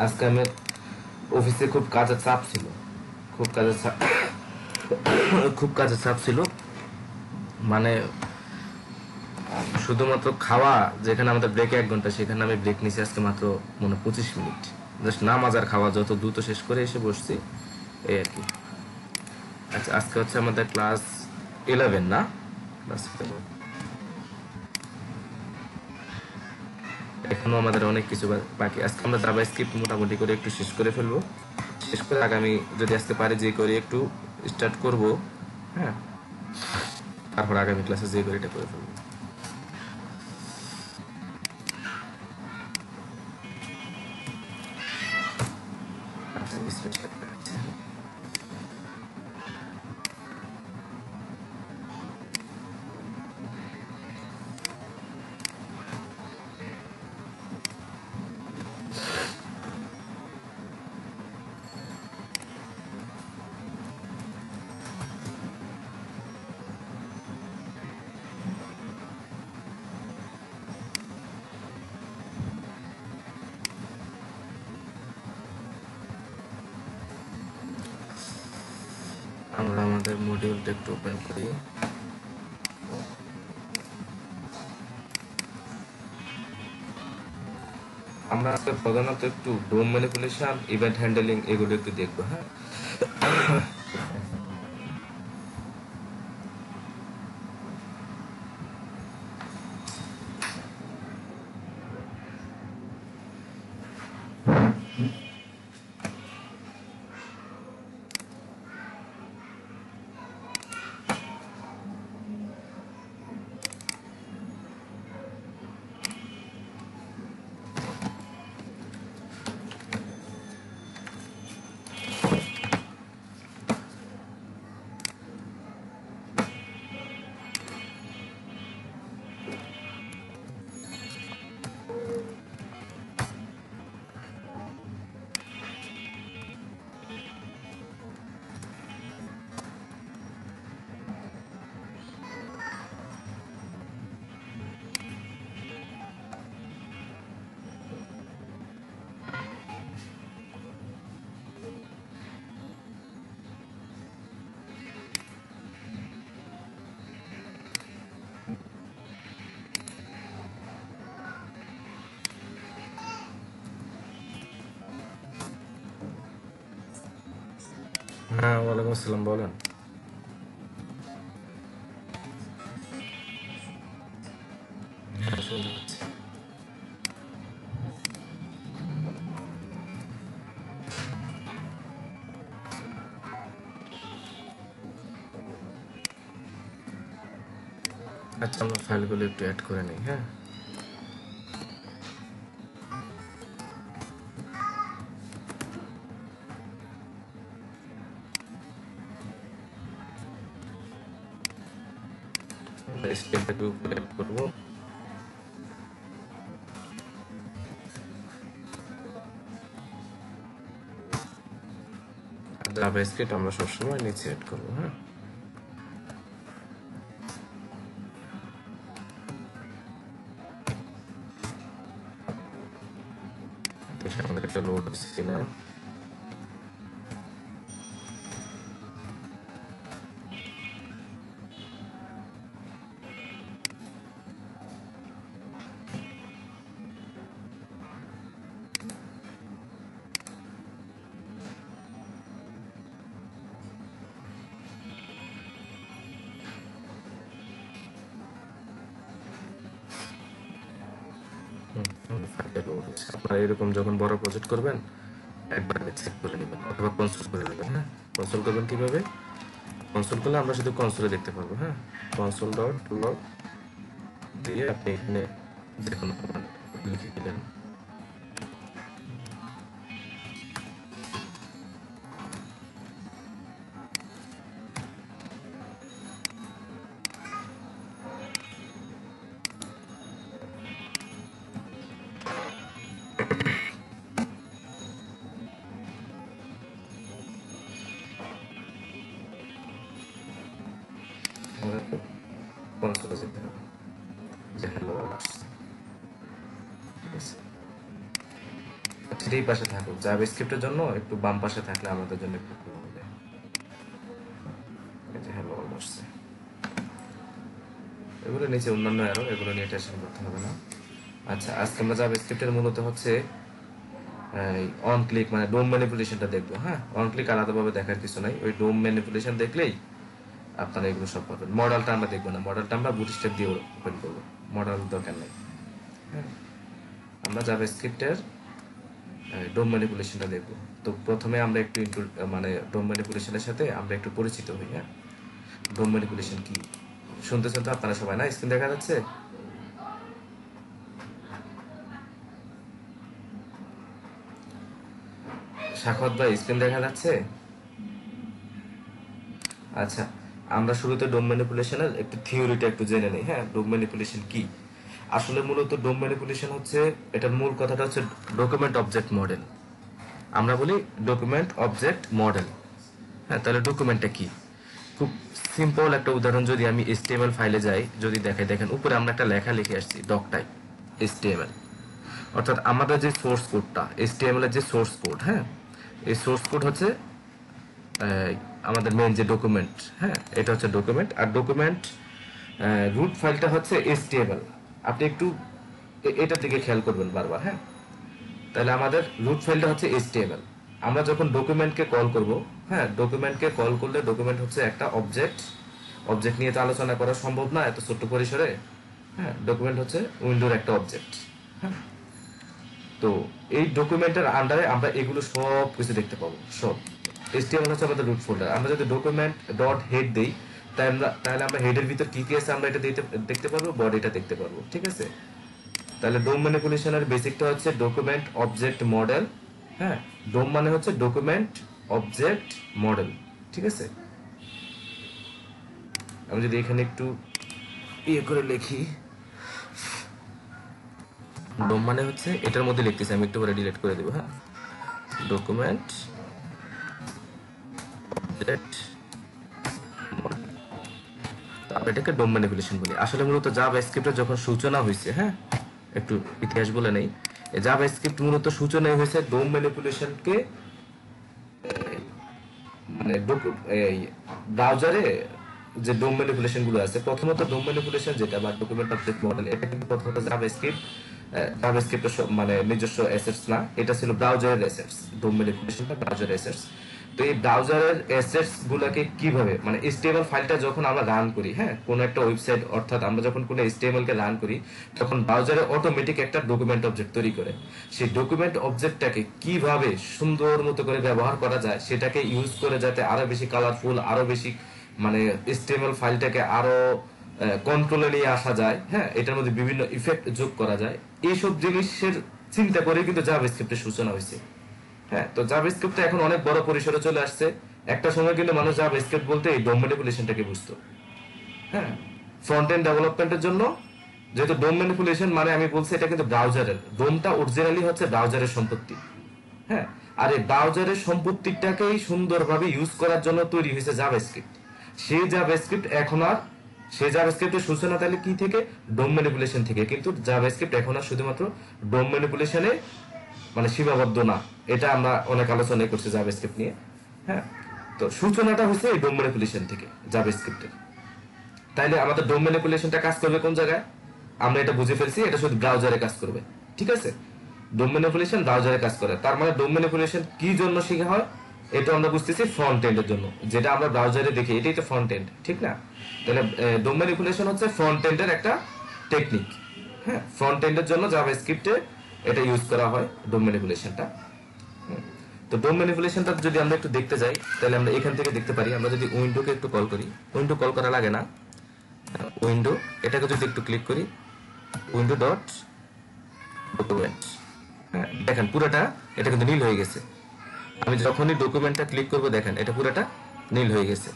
আজকে আমি অফিসে খুব কাজের চাপ ছিল, খুব কাজের চাপ খুব কাজের চাপ ছিল। মানে শুধুমাত্র খাওয়া, যেখানে আমাদের ব্রেক 1 ঘন্টা, সেখানে আমি ব্রেক নিছি আজকে মাত্র 25 মিনিট। জাস্ট নামাজ আর খাওয়া যত দ্রুত শেষ করে এসে বসছি, এই আর কি। আচ্ছা, আজকে হচ্ছে আমাদের ক্লাস 11 না? ক্লাস 11। এখনো আমাদের অনেক কিছু বাকি। আজকে আমরা জাভা স্ক্রিপ্ট মোটামুটি করে একটু শেষ করে ফেলবো। শেষ করে আগামী যদি আজকে পারি যে করে একটু স্টার্ট করব। হ্যাঁ, তারপর আগামী ক্লাসে যে করে এটা করে ফেলবো। আচ্ছা, স্ক্রিনশট রাখছি। আমরা আমাদের মডিউলটা একটু ওপেন করি। আমরা আজকে প্রধানত একটু ডোম ম্যানিপুলেশন, ইভেন্ট হ্যান্ডলিং এগুলো একটু দেখবো। হ্যাঁ, হ্যাঁ, ওয়ালাইকুম আসসালাম, বলেন। হ্যাঁ, শুনতে পাচ্ছি। আচ্ছা, আমরা ফাইলগুলো একটু অ্যাড করে নিই। হ্যাঁ, স্টেপটাকে উপরে অ্যাড করবো। জাভা স্ক্রিপ্ট আমরা সবসময় নিচে অ্যাড করবো। হ্যাঁ, দেখি আমাদের একটা লোড হচ্ছে কিনা। ফাইলটা লোড হচ্ছে। আপনারা এরকম যখন বড় প্রজেক্ট করবেন, একবার চেক করে নেবেন অথবা কনসোল করে নেবেন। হ্যাঁ, কনসোল করবেন কিভাবে? কনসোল করলে আমরা শুধু কনসোলে দেখতে পারবো। হ্যাঁ, কনসোল ডট লগ দিয়ে আপনি এখানে যে কোনো কমান্ড লিখে দিলেন। আমাদেরকে কনসোলে যেতে হবে যে হ্যালো আসছে। ঠিক আছে। যেই পাশে থাকুক, জাভাস্ক্রিপ্টের জন্য একটু বাম পাশে থাকলে আমাদের জন্য একটু ভালো হবে। এই যে হ্যালো ওয়ার্ল্ড আসছে, এগুলো নিচে অন্যান্য অ্যারো, এগুলো নিয়ে টেনশন করতে হবে না। আচ্ছা, আজকে আমরা জাভাস্ক্রিপ্টের মূলত হচ্ছে অন ক্লিক মানে ডোম ম্যানিপুলেশনটা দেখবো। হ্যাঁ, অন ক্লিক আলাদাভাবে দেখার কিছু নাই, ওই ডোম ম্যানিপুলেশন দেখলেই আপনারা এগুলো সব পাবেন। মডেলটা আমরা দেখবো না, মডেলটা আমরা বুটস্ট্র্যাপ দিয়ে ওপেন করবো, মডেল দরকার নেই। হ্যাঁ, আমরা জাভাস্ক্রিপ্টের ডোম ম্যানিপুলেশনটা দেখবো। তো প্রথমে আমরা একটু মানে ডোম ম্যানিপুলেশনের সাথে আমরা একটু পরিচিত হই। হ্যাঁ, ডোম ম্যানিপুলেশন কি শুনতেছেন তো আপনারা সবাই, না? স্ক্রিন দেখা যাচ্ছে? সাখাওয়াত ভাই, স্ক্রিন দেখা যাচ্ছে? আচ্ছা, আমরা শুরুতে ডোম ম্যানিপুলেশনের একটু থিওরিটা একটু জেনে নেই। হ্যাঁ, ডোম ম্যানিপুলেশন কি? আসলে মূলত ডোম ম্যানিপুলেশন হচ্ছে, এটার মূল কথাটা হচ্ছে ডকুমেন্ট অবজেক্ট মডেল। আমরা বলি ডকুমেন্ট অবজেক্ট মডেল। হ্যাঁ, তাহলে ডকুমেন্টটা কি? খুব সিম্পল একটা উদাহরণ যদি আমি HTML ফাইলে যাই, যদি দেখাই, দেখেন উপরে আমরা একটা লেখা লিখে আসছি, ডক টাইপ HTML, অর্থাৎ আমাদের যে সোর্স কোডটা, HTML এর যে সোর্স কোড, হ্যাঁ, এই সোর্স কোড হচ্ছে আমাদের মেন যে ডকুমেন্ট। হ্যাঁ, এটা হচ্ছে ডকুমেন্ট, আর ডকুমেন্ট রুট ফাইলটা হচ্ছে HTML। আপনি একটু এটার দিকে খেয়াল করবেন বারবার। হ্যাঁ, তাহলে আমাদের রুট ফাইলটা হচ্ছে HTML। আমরা যখন ডকুমেন্টকে কল করব, হ্যাঁ, ডকুমেন্টকে কল করলে ডকুমেন্ট হচ্ছে একটা অবজেক্ট। অবজেক্ট নিয়ে তো আলোচনা করা সম্ভব না এত ছোট্ট পরিসরে। হ্যাঁ, ডকুমেন্ট হচ্ছে উইন্ডোর একটা অবজেক্ট। হ্যাঁ, তো এই ডকুমেন্টের আন্ডারে আমরা এগুলো সব কিছু দেখতে পাবো, সব। HTML হচ্ছে আমাদের রুট ফোল্ডার। আমরা যদি ডকুমেন্ট ডট হেড দেই, তাহলে আমরা হেডের ভিতর কি কি আছে আমরা এটা দেখতে পারবো, বডিটা দেখতে পারবো। ঠিক আছে, তাহলে ডোম ম্যানিপুলেশনের বেসিকটা হচ্ছে ডকুমেন্ট অবজেক্ট মডেল। হ্যাঁ, ডোম মানে হচ্ছে ডকুমেন্ট অবজেক্ট মডেল। ঠিক আছে, আমি যদি এখানে একটু ইয়ে করে লিখি, ডোম মানে হচ্ছে এটার মধ্যে লিখতেছি, আমি একটু পরে ডিলিট করে দেবো। হ্যাঁ, ডকুমেন্ট অবজেক্ট মডেল, তারপর এটাকে ডোম ম্যানিপুলেশন বলি। আসলে মূলত জাভাস্ক্রিপ্টের যখন সূচনা হয়েছে, হ্যাঁ, একটু ইতিহাস বলে নেই, জাভাস্ক্রিপ্ট মূলত সূচনা হয়েছে ডোম ম্যানিপুলেশনকে মানে এই ব্রাউজারে যে ডোম ম্যানিপুলেশন গুলো আছে, প্রথমত ডোম ম্যানিপুলেশন যেটা বা ডকুমেন্ট অবজেক্ট মডেল, এটা কিন্তু প্রথমত জাভাস্ক্রিপ্টের মানে নিজস্ব অ্যাসেটস না, এটা ছিল ব্রাউজারের অ্যাসেটস। ডোম ম্যানিপুলেশনটা ব্রাউজারের অ্যাসেটস। তো এই ব্রাউজারের অ্যাসেটস গুলোকে কিভাবে, মানে HTML ফাইলটা যখন আমরা রান করি, হ্যাঁ, কোন একটা ওয়েবসাইট, অর্থাৎ আমরা যখন কোনো HTML কে রান করি, তখন ব্রাউজারে অটোমেটিক একটা ডকুমেন্ট অবজেক্ট তৈরি করে। সেই ডকুমেন্ট অবজেক্টটাকে কিভাবে সুন্দর মতো করে ব্যবহার করা যায়, সেটাকে ইউজ করে যাতে আরো বেশি কালারফুল, আরো বেশি মানে HTML ফাইলটাকে আরো কন্ট্রোলে নিয়ে আসা যায়, হ্যাঁ, এটার মধ্যে বিভিন্ন ইফেক্ট যোগ করা যায়, এইসব জিনিসের চিন্তা করে কিন্তু জাভাস্ক্রিপ্টের সূচনা হয়েছে। হ্যাঁ, তো জাভাস্ক্রিপ্ট এখন অনেক বড় পরিসরে চলে আসছে। একটা সময় কিন্তু মানুষ জাভাস্ক্রিপ্ট বলতে এই ডোম ম্যানিপুলেশনটাকে বুঝতো। হ্যাঁ, ফ্রন্ট এন্ড ডেভেলপমেন্টের জন্য, যেহেতু ডোম ম্যানিপুলেশন মানে আমি বলছি এটা কিন্তু ব্রাউজারের, ডোমটা অরিজিনালি হচ্ছে ব্রাউজারের সম্পত্তি। হ্যাঁ, আর এই ব্রাউজারের সম্পত্তিটাকেই সুন্দরভাবে ইউজ করার জন্য তৈরি হয়েছে জাভাস্ক্রিপ্ট। সেই জাভাস্ক্রিপ্টের সূচনা তাহলে কি থেকে? ডোম ম্যানিপুলেশন থেকে। কিন্তু জাভাস্ক্রিপ্ট এখন আর শুধুমাত্র ডোম ম্যানিপুলেশনে মানে সীমাবদ্ধ না, এটা আমরা অনেক আলোচনা করছি জাভাস্ক্রিপ্ট নিয়ে। হ্যাঁ, তো সূচনাটা হচ্ছে এই ডোম ম্যানিপুলেশন থেকে জাভাস্ক্রিপ্টের। তাইলে আমাদের ডোম ম্যানিপুলেশনটা কাজ করবে কোন জায়গায়? আমরা এটা বুঝে ফেলছি, এটা শুধু ব্রাউজারে কাজ করবে। ঠিক আছে, ডোম ম্যানিপুলেশন ব্রাউজারে কাজ করে। তার মানে ডোম ম্যানিপুলেশন কি জন্য শেখা হয়? এটা আমরা বুঝতেছি ফ্রন্ট এন্ডের জন্য, যেটা আমরা ব্রাউজারে দেখি, এটাই তো ফ্রন্ট এন্ড, ঠিক না? তাহলে ডোম ম্যানিপুলেশন হচ্ছে ফ্রন্ট এন্ডের একটা টেকনিক। হ্যাঁ, ফ্রন্ট এন্ডের জন্য জাভাস্ক্রিপ্টে এটা ইউজ করা হয়, ডোম ম্যানিপুলেশনটা। তো ডোম ম্যানিপুলেশনটা যদি আমরা একটু দেখতে যাই, তাহলে আমরা এখান থেকে দেখতে পারি। আমরা যদি উইন্ডোকে একটু কল করি, উইন্ডো কল করা লাগে না, উইন্ডো এটাকে যদি একটু ক্লিক করি, উইন্ডো ডট ডকুমেন্ট, হ্যাঁ, দেখেন পুরোটা এটা কিন্তু নীল হয়ে গেছে। আমি যখনই ডকুমেন্টটা ক্লিক করব, দেখেন এটা পুরোটা নীল হয়ে গেছে।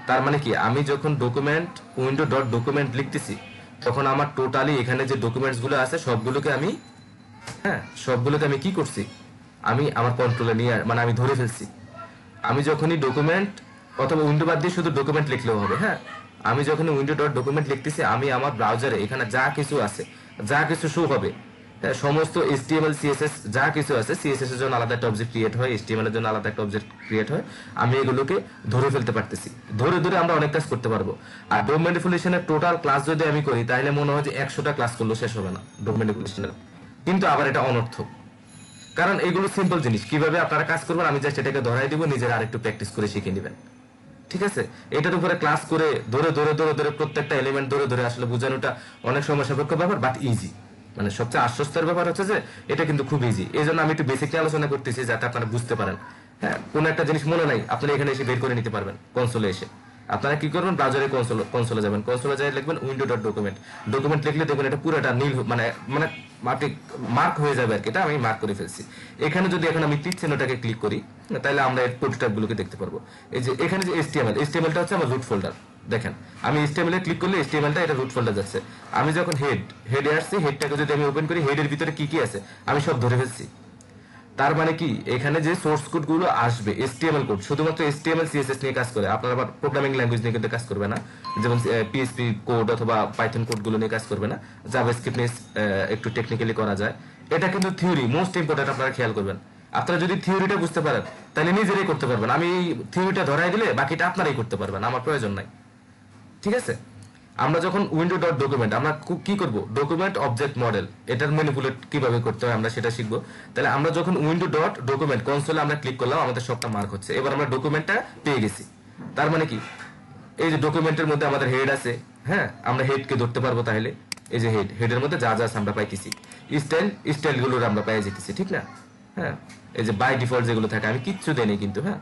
তার মানে কি, আমি যখন ডকুমেন্ট উইন্ডো ডট ডকুমেন্ট লিখতেছি, তখন আমার টোটালি এখানে যে ডকুমেন্টস গুলো আছে সবগুলোকে আমি কি করছি, আমি আমার কন্ট্রোলে নিয়ে মানে আমি ধরে ফেলছি। আমি যখনই ডকুমেন্ট অথবা উইন্ডো বাদ দিয়ে শুধু ডকুমেন্ট লিখলেও হবে। হ্যাঁ, আমি যখন উইন্ডো ডট ডকুমেন্ট লিখতেছি, আমি আমার ব্রাউজারে এখানে যা কিছু আছে, যা কিছু শো হবে, সমস্ত HTML CSS যা কিছু আছে, CSS এর জন্য আলাদা একটা অবজেক্ট ক্রিয়েট হয়, HTML এর জন্য আলাদা একটা অবজেক্ট ক্রিয়েট হয়। আমি এগুলোকে ধরে ফেলতে পারতেছি, ধরে ধরে আমরা অনেক কাজ করতে পারবো। আর ডোম ম্যানিপুলেশনের টোটাল ক্লাস যদি আমি করি তাহলে মনে হয় যে 100টা ক্লাস করলেও শেষ হবে না ডোম ম্যানিপুলেশনের। কিন্তু আবার এটা অনর্থক, কারণ এগুলো সিম্পল জিনিস, কিভাবে আপনারা কাজ করবেন আমি জাস্ট এটাকে ধরাই দিব, নিজেরা আরেকটু প্র্যাকটিস করে শিখে নেবেন। ঠিক আছে, এটার উপরে ক্লাস করে ধরে ধরে ধরে ধরে প্রত্যেকটা এলিমেন্ট ধরে ধরে আসলে বোঝানোটা অনেক সময় সাপেক্ষ ব্যাপার, বাট ইজি। মানে সবচেয়ে আশ্বস্তের ব্যাপার হচ্ছে যে এটা কিন্তু খুব ইজি। এই জন্য আমি একটু বেসিকলি আলোচনা করতেছি যাতে আপনারা বুঝতে পারেন। হ্যাঁ, কোন একটা জিনিস মনে নাই, আপনি এখানে এসে বের করে নিতে পারবেন কনসোলে এসে। আপনারা কি করবেন, ব্রাউজারে কনসোলে যাবেন, কনসোলে যাই লিখবেন উইন্ডো ডট ডকুমেন্ট। ডকুমেন্ট লিখলে দেখবেন এটা পুরোটা নীল, মানে মানে আপনি মার্ক হয়ে যাবে আর কি। এটা আমি মার্ক করে ফেলছি। এখানে যদি এখন আমি তীর চিহ্নটাকে ক্লিক করি তাহলে আমরা এর প্রোটোটাইপ গুলোকে দেখতে পারবো। এই যে এখানে যে HTML টা হচ্ছে আমার রুট ফোল্ডার। দেখেন আমি HTML এ ক্লিক করলে HTML টা এটা রুট ফোল্ডার যাচ্ছে। আমি যখন হেডে আসছি, হেডটাকে যদি আমি ওপেন করি, হেডের ভিতরে কি কি আছে আমি সব ধরে ফেলছি। তার মানে কি, এখানে যে সোর্স কোড গুলো আসবে HTML কোড শুধুমাত্র HTML CSS নিয়ে কাজ করে, আপনারা আবার প্রোগ্রামিং ল্যাঙ্গুয়েজ নিয়ে কিন্তু কাজ করবে না, যেমন PHP কোড অথবা পাইথন কোড গুলো নিয়ে কাজ করবে না। জাভাস্ক্রিপ্ট নিয়ে একটু টেকনিক্যালি করা যায়। এটা কিন্তু থিওরি, মোস্ট ইম্পর্টেন্ট, আপনারা খেয়াল করবেন। আপনারা যদি থিওরিটা বুঝতে পারেন তাহলে নিজেরাই করতে পারবেন। আমি থিওরিটা ধরাই দিলে বাকিটা আপনারাই করতে পারবেন, আমার প্রয়োজন নাই। ঠিক আছে, আমরা যখন উইন্ডো ডট ডকুমেন্ট আমরা কি করব, ডকুমেন্ট অবজেক্ট মডেল, এটার ম্যানিপুলেট কিভাবে করতে হয় আমরা সেটা শিখবো। তাহলে আমরা যখন উইন্ডো ডট ডকুমেন্ট কনসোলে আমরা ক্লিক করলাম, আমাদের সবটা মার্ক হচ্ছে। এবার আমরা ডকুমেন্টটা পেয়ে গেছি। তার মানে কি, এই যে ডকুমেন্টের মধ্যে আমাদের হেড আছে, হ্যাঁ আমরা হেডকে ধরতে পারবো। তাহলে এই যে হেডের মধ্যে যা যা আছে আমরা পাইতেছি, স্টাইল গুলোর আমরা পাই যেতেছি, ঠিক না? হ্যাঁ, এই যে বাই ডিফল্ট যেগুলো থাকে আমি কিচ্ছু দেইনি কিন্তু, হ্যাঁ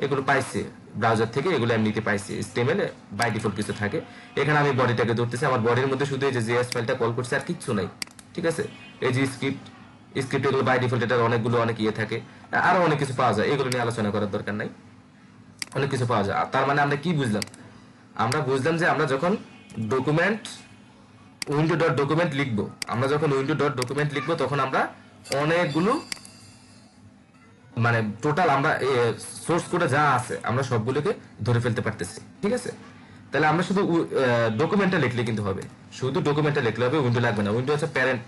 এগুলো পাইছি ব্রাউজার থেকে, এগুলো এমনিতে পাইছি। HTML এ বাই ডিফল্ট কিছু থাকে। এখানে আমি বডিটাকে ধরতেছি, আমার বডির মধ্যে শুধু এই যে JS ফাইলটা কল করছে আর কিচ্ছু নাই। ঠিক আছে, এই যে স্ক্রিপ্ট এগুলো বাই ডিফল্ট, এটার অনেক ইয়ে থাকে, আরো অনেক কিছু পাওয়া যায়, এগুলো নিয়ে আলোচনা করার দরকার নাই। অনেক কিছু পাওয়া যায়। তার মানে আমরা কি বুঝলাম, আমরা বুঝলাম যে আমরা যখন ডকুমেন্ট উইন্ডো ডট ডকুমেন্ট লিখবো, আমরা যখন উইন্ডো ডট ডকুমেন্ট লিখবো তখন আমরা অনেকগুলো মানে টোটাল আমরা সোর্স কোডে যা আছে আমরা সবগুলোকে ধরে ফেলতে পারতেছি। ঠিক আছে, তাহলে আমরা শুধু ডকুমেন্টটা লিখলে কিন্তু হবে, শুধু ডকুমেন্টটা লিখলে হবে, উইন্ডো লাগবে না। উইন্ডো হচ্ছে প্যারেন্ট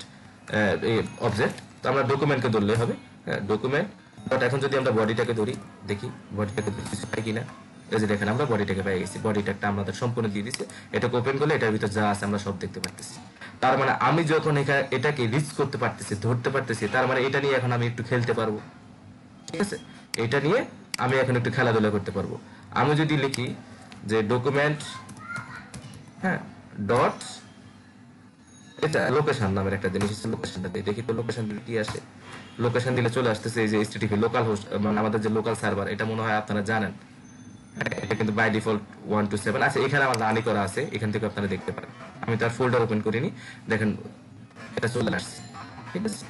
অবজেক্ট, তো আমরা ডকুমেন্টকে ধরলে হবে। হ্যাঁ, ডকুমেন্ট বাট এখন যদি আমরা বডিটাকে ধরি, দেখি বডিটাকে কিছু পাই কিনা। এই যে দেখেন আমরা বডিটাকে পেয়ে গেছি, বডিটা আমাদের সম্পূর্ণ দিয়ে দিচ্ছে। এটাকে ওপেন করলে এটার ভিতর যা আছে আমরা সব দেখতে পারতেছি। তার মানে আমি যখন এটাকে রিচ করতে পারতেছি, ধরতে পারতেছি, তার মানে এটা নিয়ে এখন আমি একটু খেলতে পারবো। ঠিক আছে, এটা নিয়ে আমি এখন একটু খেলাধুলা করতে পারবো। আমি যদি লিখি যে ডকুমেন্ট, হ্যাঁ ডট, এটা লোকেশন নামের একটা জিনিস আছে, লোকেশনটা দিয়ে দেখি তো লোকেশন দিলে কি আসে। লোকেশন দিলে চলে আসতেছে এই যে HTTP লোকাল হোস্ট, মানে আমাদের যে লোকাল সার্ভার, এটা মনে হয় আপনারা জানেন। এটা কিন্তু বাই ডিফল্ট 127 আছে। এখানে আমার রানি করা আছে, এখান থেকে আপনারা দেখতে পারেন। আমি তার ফোল্ডার ওপেন করিনি, দেখেন এটা চলে আসছে। ঠিক আছে,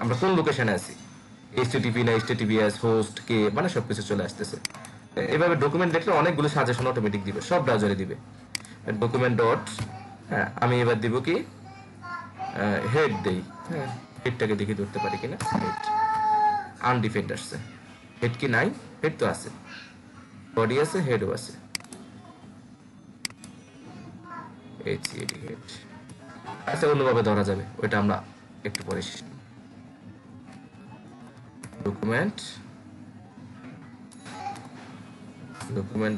আমরা কোন লোকেশনে আছি, HTTP না HTTPS হোস্ট কে, মানে সবকিছু চলে আসতেছে। এভাবে ডকুমেন্ট দেখলে অনেকগুলো সাজেশন অটোমেটিক দিবে, সব ব্রাউজারে দিবে। ডকুমেন্ট ডট, হ্যাঁ আমি এবার দিব কি হেড দেই। হ্যাঁ, হেডটাকে দেখি ধরতে পারি কিনা। হেড আনডিফাইন্ড আসছে, হেড কি নাই? হেড তো আছে, বডি আছে, হেডও আছে। হেড আচ্ছা, অন্যভাবে ধরা যাবে, ওইটা আমরা একটু পরে শিখব। ডকুমেন্ট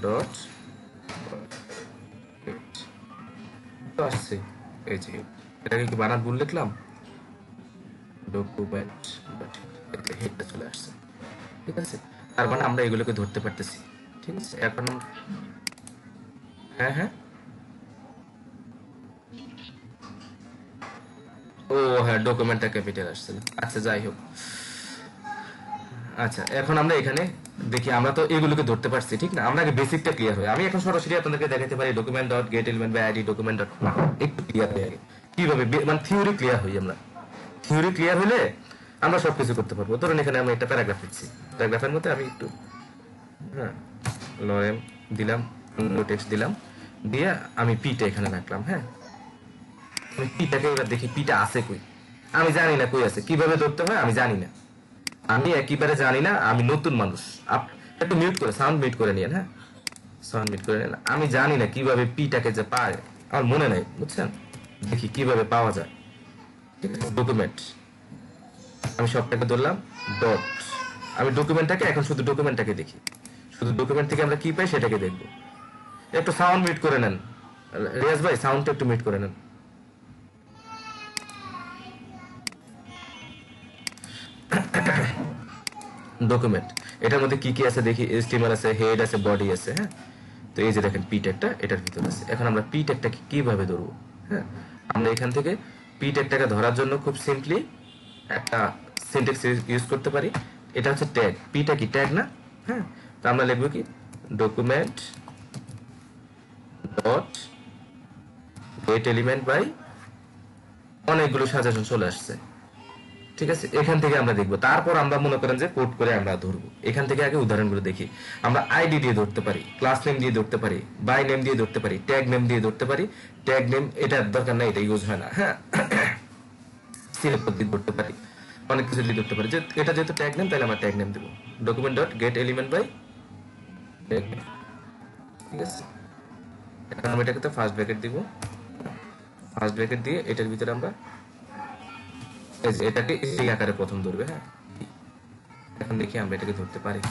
ডট আসছে, এই যে এটাকে কি বানান ভুল লিখলাম, ডকুমেন্ট হেডটা চলে আসছে। ঠিক আছে, তার মানে আমরা এগুলোকে ধরতে পারতেছি। ঠিক আছে, এখন হ্যাঁ হ্যাঁ ও হ্যাঁ, ডকুমেন্টটা ক্যাপিটাল আসছে। আচ্ছা যাই হোক, আচ্ছা এখন আমরা এখানে দেখি, আমরা তো এগুলোকে ধরতে পারছি, ঠিক না? আমরা আগে বেসিকটা ক্লিয়ার হয়। আমি এখন সরাসরি আপনাদেরকে দেখাতে পারি document dot get element by ID, document dot, একটু ক্লিয়ার হয়ে আগে কিভাবে মানে থিওরি ক্লিয়ার হই। আমরা থিওরি ক্লিয়ার হলে আমরা সবকিছু করতে পারবো। ধরুন এখানে আমি একটা প্যারাগ্রাফ লিখছি, প্যারাগ্রাফের মধ্যে আমি একটু হ্যাঁ লরেম দিলাম, টেক্সট দিলাম, দিয়ে আমি পিটা এখানে রাখলাম। হ্যাঁ, আমি পিটাকে এবার দেখি পিটা আছে কই, আমি জানি না কই আছে, কিভাবে ধরতে হয় আমি জানি না, আমি একেবারে জানি না, আমি নতুন মানুষ। একটু মিউট করে, সাউন্ড মিউট করে নিন। হ্যাঁ, সাউন্ড মিউট করে নিন। আমি জানি না কিভাবে পিটাকে যে পায়, আমার মনে নাই, বুঝছেন? দেখি কিভাবে পাওয়া যায়। ঠিক আছে, ডকুমেন্ট আমি সবটাকে ধরলাম ডট। আমি ডকুমেন্টটাকে এখন শুধু ডকুমেন্টটাকে দেখি, শুধু ডকুমেন্ট থেকে আমরা কি পাই সেটাকে দেখব। একটু সাউন্ড মিট করে নেন রিয়াজ ভাই, সাউন্ডটা একটু মিট করে নেন। ডকুমেন্ট, এটার মধ্যে কি কি আছে দেখি। এসটিএমএল আছে, হেড আছে, বডি আছে। হ্যাঁ, তো এই যে দেখেন পি ট্যাগটা এটার ভিতরে আছে। এখন আমরা পি ট্যাগটাকে কিভাবে ধরবো? হ্যাঁ, আমরা এখান থেকে পি ট্যাগটাকে ধরার জন্য খুব সিম্পলি একটা সিনট্যাক্স ইউজ করতে পারি। এটা হচ্ছে ট্যাগ, পিটা কি ট্যাগ না? হ্যাঁ, তো আমরা লিখবো কি document dot get element by, অনেকগুলো সাজেশন চলে আসছে। ঠিক আছে, এখান থেকে আমরা দেখবো। তারপর আমরা মনে করেন যে কোড করে আমরা ধরবো। এখান থেকে আগে উদাহরণগুলো দেখি। আমরা আইডি দিয়ে ধরতে পারি, ক্লাস নেম দিয়ে ধরতে পারি, বাই নেম দিয়ে ধরতে পারি, ট্যাগ নেম দিয়ে ধরতে পারি। ট্যাগ নেম এটা দরকার নাই, এটা ইউজ হয় না। হ্যাঁ, সিলেক্ট দিয়ে ধরতে পারি, অনেক কিছু দিয়ে ধরতে পারি। যে এটা যেহেতু ট্যাগ নেম, তাহলে আমরা ট্যাগ নেম দেবো document dot get element by tag name. ঠিক আছে, এখন আমরা এটাকে তো ফার্স্ট ব্র্যাকেট দিব। ফার্স্ট ব্র্যাকেট দিয়ে এটার ভিতরে আমরা এটাকে এই আকারে প্রথম ধরবে। হ্যাঁ, এখন দেখি আমরা এটাকে ধরতে পারি।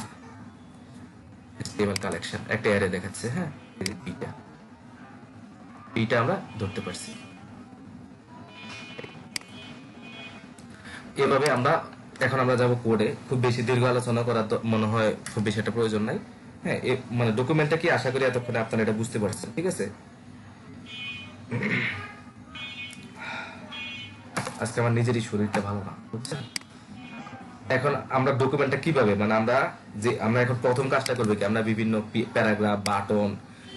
HTML কালেকশন একটা অ্যারে দেখাচ্ছে। হ্যাঁ, পিটা পিটা আমরা ধরতে পারছি। এভাবে আমরা এখন আমরা যাব কোডে। খুব বেশি দীর্ঘ আলোচনা করার মনে হয় খুব বেশি একটা প্রয়োজন নাই। হ্যাঁ, মানে ডকুমেন্টটা কি আশা করি এতক্ষণে আপনারা এটা বুঝতে পারছেন। ঠিক আছে, আজকে আমার নিজেরই শরীরটা ভালো না, বুঝছেন। এখন আমরা ডকুমেন্টটা কিভাবে, মানে আমরা এখন প্রথম কাজটা করবো কি, আমরা বিভিন্ন প্যারাগ্রাফ, বাটন,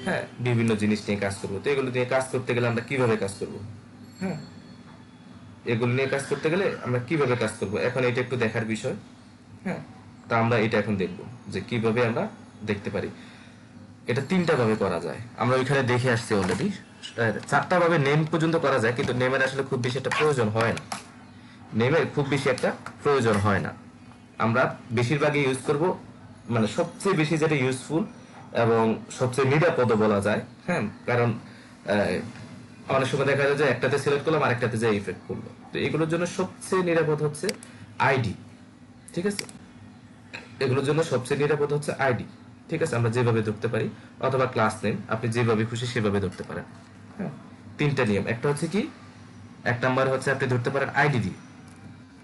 হ্যাঁ, বিভিন্ন জিনিস নিয়ে কাজ করবো। তো এগুলো নিয়ে কাজ করতে গেলে আমরা কিভাবে কাজ করব? হ্যাঁ, এগুলো নিয়ে কাজ করতে গেলে আমরা কিভাবে কাজ করব, এখন এটা একটু দেখার বিষয়। হ্যাঁ, তা আমরা এটা এখন দেখব যে কিভাবে আমরা দেখতে পারি। এটা তিনটা ভাবে করা যায়, আমরা ওইখানে দেখে আসছি অলরেডি। চারটা ভাবে নেম পর্যন্ত করা যায়, কিন্তু নেমের আসলে খুব বেশি একটা প্রয়োজন হয় না। নেমের খুব বেশি একটা প্রয়োজন হয় না। আমরা বেশিরভাগই ইউজ করব, মানে সবচেয়ে বেশি যেটা ইউজফুল এবং সবচেয়ে নিরাপদ বলা যায়। হ্যাঁ, কারণ অনেক সময় দেখা যায় যে একটাতে সিলেক্ট করলাম আর একটাতে যে ইফেক্ট করলো। তো এগুলোর জন্য সবচেয়ে নিরাপদ হচ্ছে আইডি। ঠিক আছে, এগুলোর জন্য সবচেয়ে নিরাপদ হচ্ছে আইডি। ঠিক আছে, আমরা যেভাবে ধরতে পারি, অথবা ক্লাস নেম, আপনি যেভাবে খুশি সেভাবে ধরতে পারেন। হ্যাঁ, তিনটা নিয়ম। একটা হচ্ছে কি, এক নাম্বার হচ্ছে আপনি ধরতে পারেন আইডি দিয়ে,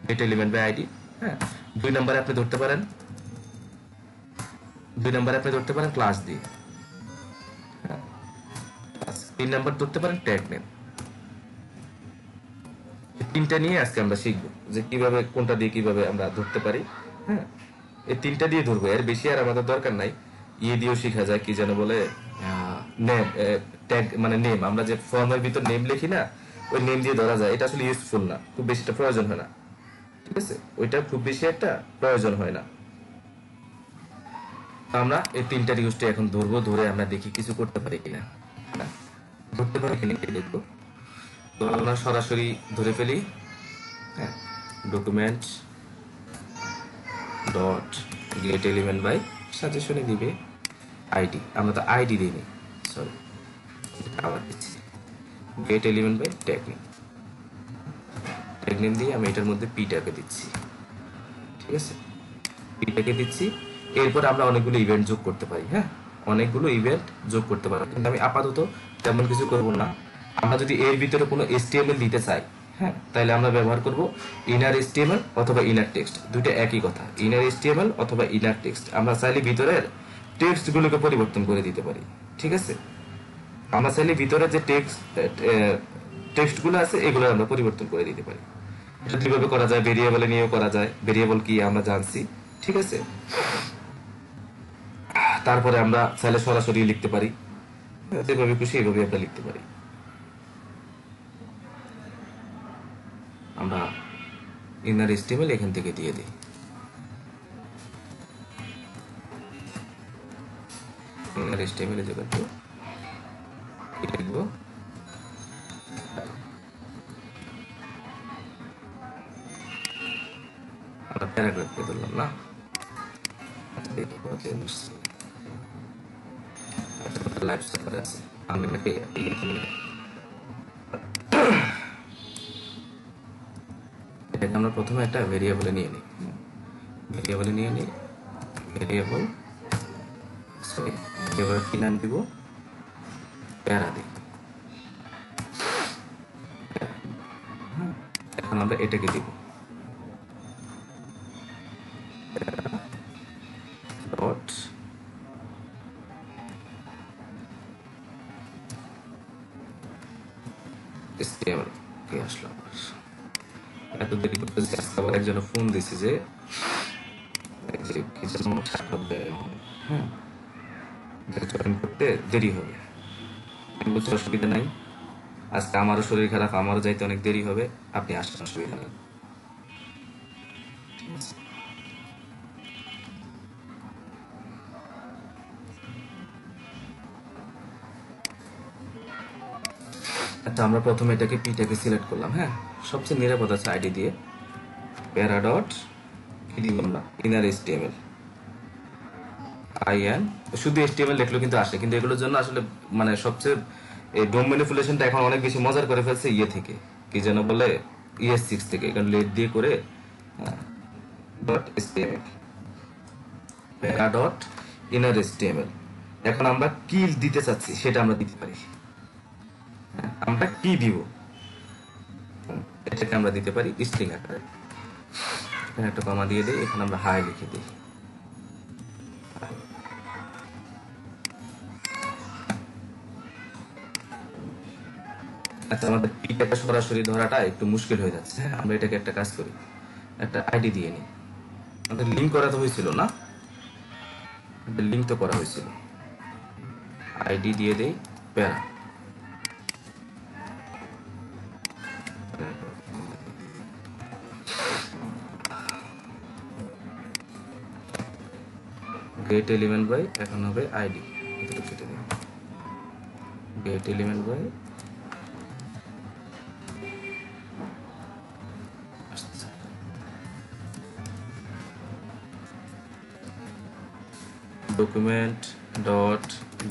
গেট এলিমেন্ট বাই আইডি। হ্যাঁ, দুই নাম্বারে আপনি ধরতে পারেন ক্লাস দিয়ে। হ্যাঁ, তিন নাম্বার ধরতে পারেন ট্যাগ নেম। তিনটা নিয়ে আজকে আমরা শিখবো যে কিভাবে কোনটা দিয়ে কিভাবে আমরা ধরতে পারি। হ্যাঁ, এই তিনটা দিয়ে ধরবো, এর বেশি আর আমাদের দরকার নাই। দিয়েও শেখা যায়, কি যেন বলে, নেম ট্যাগ, মানে নেম, আমরা যে ফর্মের ভিতর নেম লিখি না, ওই নেম দিয়ে ধরা যায়। এটা আসলে ইউজফুল না, খুব বেশি একটা প্রয়োজন হয় না। ঠিক আছে, ওইটা খুব বেশি একটা প্রয়োজন হয় না। আমরা এই তিনটার ইউজটা এখন ধরবো, ধরে আমরা দেখি কিছু করতে পারি কিনা। ধরতে পারি কিনা দেখবো। তো আমরা সরাসরি ধরে ফেলি। হ্যাঁ, document dot get element by সাজেশনে দিবে আইডি। আমরা তো আইডি দিইনি, সরি, আবার দিচ্ছি get element by tag name. Tag name দিয়ে আমি এটার মধ্যে পিটাকে দিচ্ছি। ঠিক আছে, পিটাকে দিচ্ছি। এরপর আমরা অনেকগুলো ইভেন্ট যোগ করতে পারি। হ্যাঁ, অনেকগুলো ইভেন্ট যোগ করতে পারি, কিন্তু আমি আপাতত তেমন কিছু করব না। আমরা যদি এর ভিতরে কোনো HTML দিতে চাই, হ্যাঁ, তাহলে আমরা ব্যবহার করব ইনার HTML অথবা ইনার টেক্সট। দুইটা একই কথা, ইনার HTML অথবা ইনার টেক্সট। আমরা চাইলে ভিতরের টেক্সট গুলোকে পরিবর্তন করে দিতে পারি। ঠিক আছে, আমরা চাইলে ভিতরে যে টেক্সট গুলো আছে এগুলো আমরা পরিবর্তন করে দিতে পারি। এটা কিভাবে করা যায়, ভেরিয়েবলে নিয়েও করা যায়। ভেরিয়েবল কি আমরা জানছি। ঠিক আছে, তারপরে আমরা চাইলে সরাসরি লিখতে পারি, যেভাবে খুশি এইভাবে আমরা লিখতে পারি। আমরা ইনার HTML এখান থেকে দিয়ে দিই। ইনার HTML এর জায়গাতে লিখবো আমরা প্যারাগ্রাফ কে ধরলাম না, লাইভ সার্ভার আছে, আমরা এটাকে এটাকে আমরা প্রথমে একটা ভেরিয়েবলে নিয়ে নিই, ভেরিয়েবল সরি ভেরিয়েবল কি নাম দিব, প্যারা দিই। এখন আমরা এটাকে দিব ডট HTML কে আসলো এত দেরি করতেছি। আজকে আবার একজন ফোন দিছে যে কি যেন হ্যাঁ জয়েন করতে দেরি হবে। আমি বলছি অসুবিধা নাই, আজকে আমারও শরীর খারাপ, আমারও যাইতে অনেক দেরি হবে, আপনি আসেন, অসুবিধা নেই। আচ্ছা আমরা প্রথমে এটাকে পিটাকে সিলেক্ট করলাম। হ্যাঁ সবচেয়ে নিরাপদ আছে আইডি দিয়ে প্যারা ডট কি দিব আমরা ইনার HTML IN, শুধু HTML লিখলেও কিন্তু আসে, কিন্তু এগুলোর জন্য আসলে মানে সবচেয়ে এই ডোম ম্যানিপুলেশনটা এখন অনেক বেশি মজার করে ফেলছে থেকে কি যেন বলে ES6 থেকে, এখানে লেট দিয়ে করে ডট HTML প্যারা ডট ইনার HTML। এখন আমরা কি দিতে চাচ্ছি সেটা আমরা দিতে পারি, আমরা কি দিব এটাকে আমরা দিতে পারি স্ট্রিং আকারে। এখানে একটা কমা দিয়ে দিই, এখানে আমরা হাই লিখে দিই। আচ্ছা আমাদের পিটাকে সরাসরি ধরাটা একটু মুশকিল হয়ে যাচ্ছে, আমরা এটাকে একটা কাজ করি, একটা আইডি দিয়ে নিই। আমাদের লিঙ্ক করা তো হয়েছিল না, লিঙ্ক তো করা হয়েছিল, আইডি দিয়ে দেই প্যারা গেট এলিমেন্ট বাই, এখন হবে আইডি, এটা কেটে দিই get element by document dot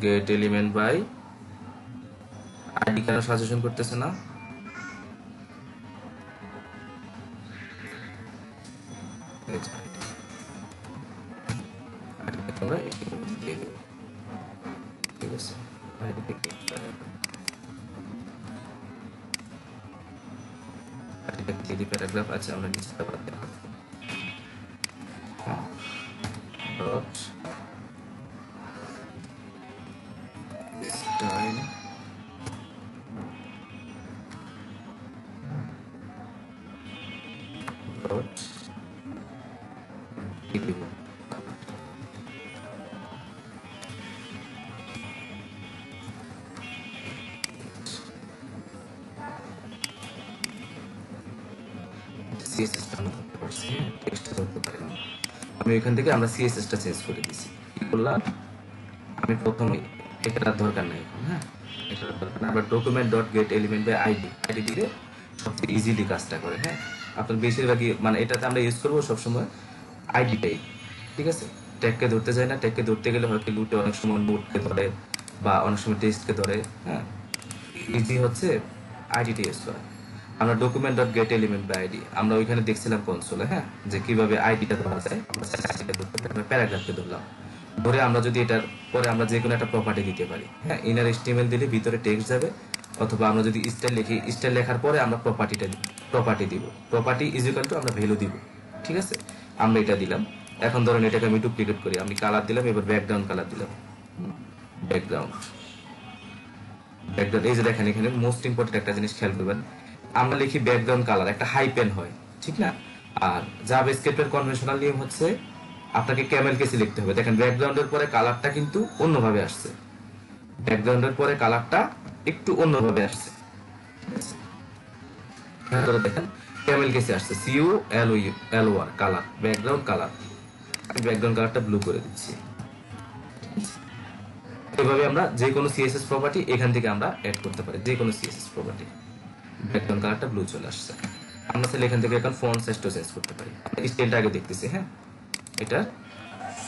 get element by ID. কেন সাজেশন করতেছে না, ঠিক আছে প্যারাগ্রাফ আছে, আমরা নিচে ডট স্টাইল ডট কি দিব, আমি এখান থেকে আমরা CSS টা চেঞ্জ করে দিছি। কি করলাম আমি প্রথমে, এটা দরকার নাই এখন, হ্যাঁ এটা দরকার না, আমরা document dot get element by ID দিলে সবচেয়ে ইজিলি কাজটা করে। হ্যাঁ আপনার বেশিরভাগই মানে এটাতে আমরা ইউজ করবো সবসময় আইডিটাই, ঠিক আছে। ট্যাগকে ধরতে যায় না, ট্যাগকে ধরতে গেলে হয়তো লুটে অনেক সময় নোটকে ধরে বা অনেক সময় টেস্টকে ধরে। হ্যাঁ ইজি হচ্ছে আইডিটা ইউজ করা। আমরা document dot get element by ID আমরা ওইখানে দেখছিলাম কনসোলে, হ্যাঁ যে কিভাবে আইডিটা ধরা যায়। আমরা আইডিটা ধরতে পারি, আমরা প্যারাগ্রাফকে ধরলাম, ধরে আমরা যদি এটার পরে আমরা যে কোনো একটা প্রপার্টি দিতে পারি। হ্যাঁ ইনার HTML দিলে ভিতরে টেক্সট যাবে, অথবা আমরা যদি স্টাইল লিখি, স্টাইল লেখার পরে আমরা প্রপার্টি দিব, প্রপার্টি ইজ ইকুয়াল টু আমরা ভ্যালু দিব, ঠিক আছে। আমরা এটা দিলাম। এখন ধরেন এটাকে আমি ডুপ্লিকেট করি, আমি কালার দিলাম, এবার ব্যাকগ্রাউন্ড কালার দিলাম, ব্যাকগ্রাউন্ড এই যে দেখেন এখানে মোস্ট ইম্পর্টেন্ট একটা জিনিস খেয়াল করবেন, আমরা লিখি ব্যাকগ্রাউন্ড কালার একটা হাইপেন হয়, ঠিক না। আর জাভাস্ক্রিপ্টের কনভেনশনাল নিয়ম হচ্ছে আপনাকে ক্যামেল কেসে লিখতে হবে। দেখেন ব্যাকগ্রাউন্ডের পরে কালারটা কিন্তু অন্যভাবে আসছে, ব্যাকগ্রাউন্ডের পরে কালারটা একটু অন্যভাবে আসছে, দেখেন ক্যামেল কেসে আসছে CULOR কালার, ব্যাকগ্রাউন্ড কালার। আমি ব্যাকগ্রাউন্ড কালারটা ব্লু করে দিচ্ছি। এভাবে আমরা যে কোনো CSS প্রপার্টি এখান থেকে আমরা অ্যাড করতে পারি, যে কোনো CSS প্রপার্টি। ব্যাকগ্রাউন্ড কালারটা ব্লু চলে আসছে। আমরা তাহলে এখান থেকে এখন ফন্ট সাইজটা চেঞ্জ করতে পারি। স্টাইলটা আগে দেখতেছি, হ্যাঁ এটা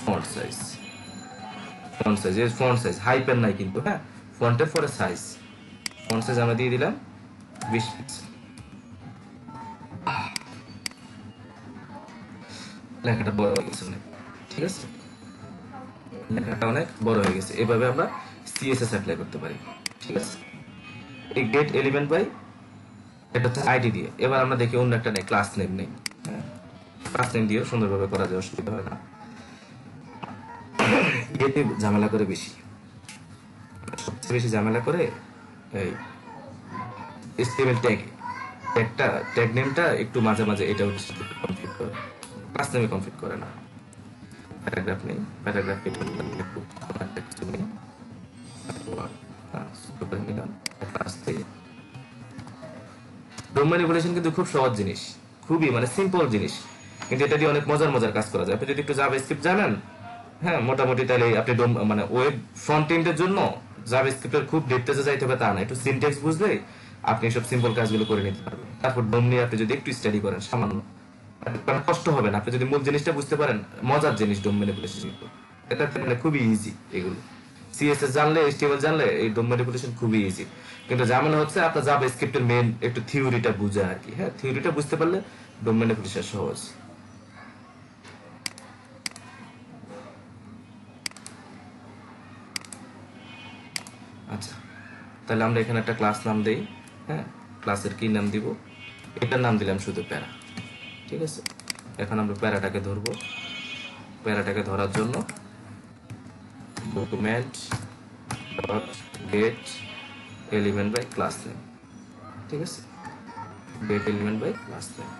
ফন্ট সাইজ, এর ফন্ট সাইজ হাইপেন নাই কিন্তু, হ্যাঁ ফন্টের পরে সাইজ, ফন্ট সাইজ আমরা দিয়ে দিলাম 20 পিক্সেল। লেখাটা বড় হয়ে গেছে অনেক, ঠিক আছে, লেখাটা অনেক বড় হয়ে গেছে। এভাবে আমরা সিএসএস অ্যাপ্লাই করতে পারি, ঠিক আছে। এই গেট এলিমেন্ট বাই এটা হচ্ছে আইডি দিয়ে। এবার আমরা দেখি অন্য একটা নেই, ক্লাস নেম নেই। হ্যাঁ, ক্লাস নেম দিয়েও সুন্দরভাবে করা যায়, অসুবিধা হয় না। এতে ঝামেলা করে বেশি, সবচেয়ে বেশি ঝামেলা করে এই এসটিএমএল ট্যাগ নেমটা একটু মাঝে মাঝে এটা কনফিগ করে, ক্লাস নেমে কনফিগ করে না। প্যারাগ্রাফ নেই, প্যারাগ্রাফ কিছু নেই, ডোম ম্যানিপুলেশন কিন্তু খুব সহজ জিনিস, খুবই মানে সিম্পল জিনিস, কিন্তু এটা দিয়ে অনেক মজার মজার কাজ করা যায়। আপনি যদি একটু জাভাস্ক্রিপ্ট জানেন, হ্যাঁ মোটামুটি, তাহলে আপনি মানে ওয়েব ফ্রন্ট এন্ডের জন্য জাভাস্ক্রিপ্টের খুব ডেপথে যাইতে হবে তা না, একটু সিনট্যাক্স বুঝলে আপনি সব সিম্পল কাজগুলো করে নিতে পারবেন। তারপর ডোম নিয়ে আপনি যদি একটু স্টাডি করেন সামান্য, কারণ কষ্ট হবে না, আপনি যদি মূল জিনিসটা বুঝতে পারেন, মজার জিনিস ডোম ম্যানিপুলেশন, এটা মানে খুবই ইজি। এগুলো সিএসএস জানলে, এইচটিএমএল জানলে এই ডোম ম্যানিপুলেশন খুবই ইজি। কিন্তু ঝামেলা হচ্ছে আপনার জাভাস্ক্রিপ্টের মেইন একটু থিওরিটা বুঝা আর কি। হ্যাঁ, থিওরিটা বুঝতে পারলে ডোম ম্যানিপুলেশন সহজ। আচ্ছা, তাহলে আমরা এখানে একটা ক্লাস নাম দেই। হ্যাঁ, ক্লাসের কি নাম দিব? এটার নাম দিলাম শুধু প্যারা, ঠিক আছে। এখন আমরা প্যারাটাকে ধরবো। প্যারাটাকে ধরার জন্য document dot get element by class name, ঠিক আছে, get element by class name.